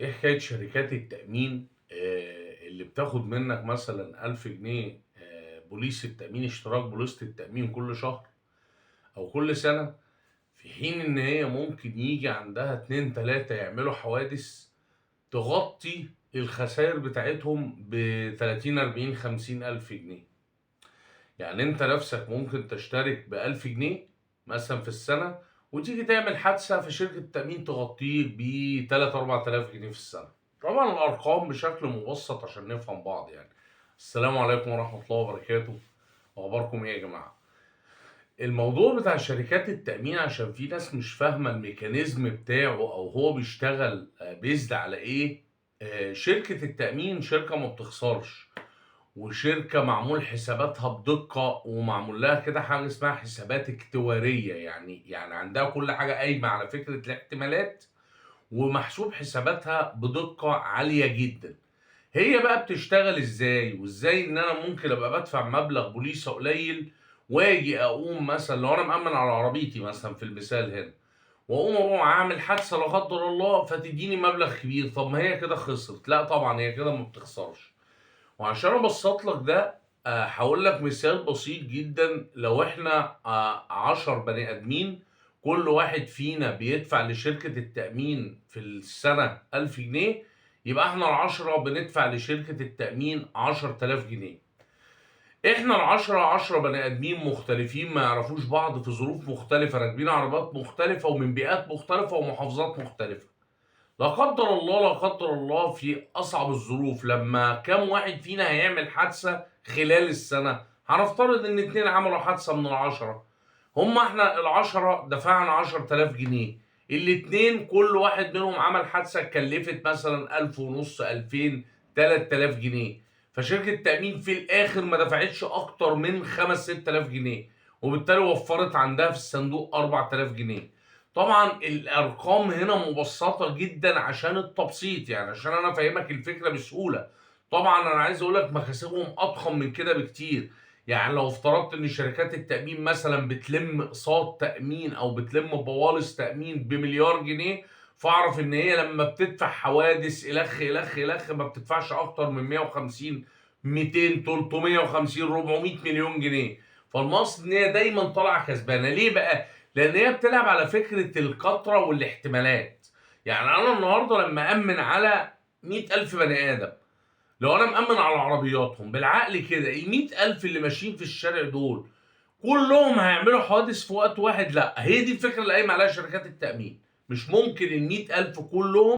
إيه حكاية شركات التأمين اللي بتاخد منك مثلًا 1000 جنيه بوليصة تأمين اشتراك بوليصة التأمين كل شهر أو كل سنة، في حين إن هي ممكن ييجي عندها 2، 3 يعملوا حوادث تغطي الخساير بتاعتهم ب30، 40، 50 ألف جنيه. يعني أنت نَفْسك ممكن تشترك ب1000 جنيه مثلًا في السنة وتيجي تعمل حادثة فشركة التأمين تغطيك ب3، 4000 جنيه في السنة. طبعًا الأرقام بشكل مبسّط عشان نفهم بعض يعني. السلام عليكم ورحمة الله وبركاته، أخباركم إيه يا جماعة؟ الموضوع بتاع شركات التأمين عشان في ناس مش فاهمة الميكانيزم بتاعه أو هو بيشتغل based على إيه. شركة التأمين شركة ما بتخسرش. وشركة معمول حساباتها بدقة ومعمول لها كده حاجة اسمها حسابات اكتوارية، يعني عندها كل حاجة قايمة على فكرة الاحتمالات ومحسوب حساباتها بدقة عالية جدًا. هي بقى بتشتغل إزاي، وإزاي إن أنا ممكن أبقى بادفع مبلغ بوليصة قليل وآجي أقوم مثلًا لو أنا مأمِّن على عربيتي مثلًا في المثال هنا، وأقوم أروح أعمل حادثة لا قدر الله فتدّيني مبلغ كبير، طب ما هي كده خسرت، لأ طبعًا هي كده ما بتخسرش. وعشان أبسّط لك ده هاقول لك مثال بسيط جدًا. لو إحنا 10 بني آدمين كل واحد فينا بيدفع لشركة التأمين في السنة 1000 جنيه، يبقى إحنا ال10 بندفع لشركة التأمين 10000 جنيه. إحنا ال10 10 بني آدمين مختلفين ما يعرفوش بعض في ظروف مختلفة، راكبين عربيات مختلفة ومن بيئات مختلفة ومحافظات مختلفة. لا قدر الله، لا قدر الله في أصعب الظروف لمّا كام واحد فينا هيعمل حادثة خلال السنة؟ هنفترض إن 2 عملوا حادثة من ال10، إحنا ال10 دفعنا 10000 جنيه، الاتنين كل واحد منهم عمل حادثة كلّفت مثلًا 1500، 2000، 3000 جنيه، فشركة التأمين في الآخر ما دفعتش أكتر من 5، 6000 جنيه، وبالتالي وفّرت عندها في الصندوق 4000 جنيه. طبعًا الأرقام هنا مبسّطة جدًا عشان التبسيط، يعني عشان أنا أفهّمك الفكرة بسهولة. طبعًا أنا عايز أقول لك مكاسبهم أضخم من كده بكتير. يعني لو افترضت إن شركات التأمين مثلًا بتلِم أقساط تأمين أو بتلِم بوالص تأمين ب1.000.000 جنيه، فاعرف إن هي لمّا بتدفع حوادث إلخ، إلخ، إلخ ما بتدفعش أكتر من 150، 200، 350، 400 مليون جنيه. فالمقصد إن هي دايمًا طالعة كسبانة. ليه بقى؟ لأن هي بتلعب على فكرة الكترة والاحتمالات. يعني أنا النهارده لمّا أأمِّن على 100,000 بني آدم، لو أنا مأمِّن على عربياتهم بالعقل كده، ال100,000 اللي ماشيين في الشارع دول كلّهم هيعملوا حوادث في وقت واحد؟ لأ، هي دي الفكرة اللي قايمة عليها شركات التأمين. مش ممكن ال100,000 كلّهم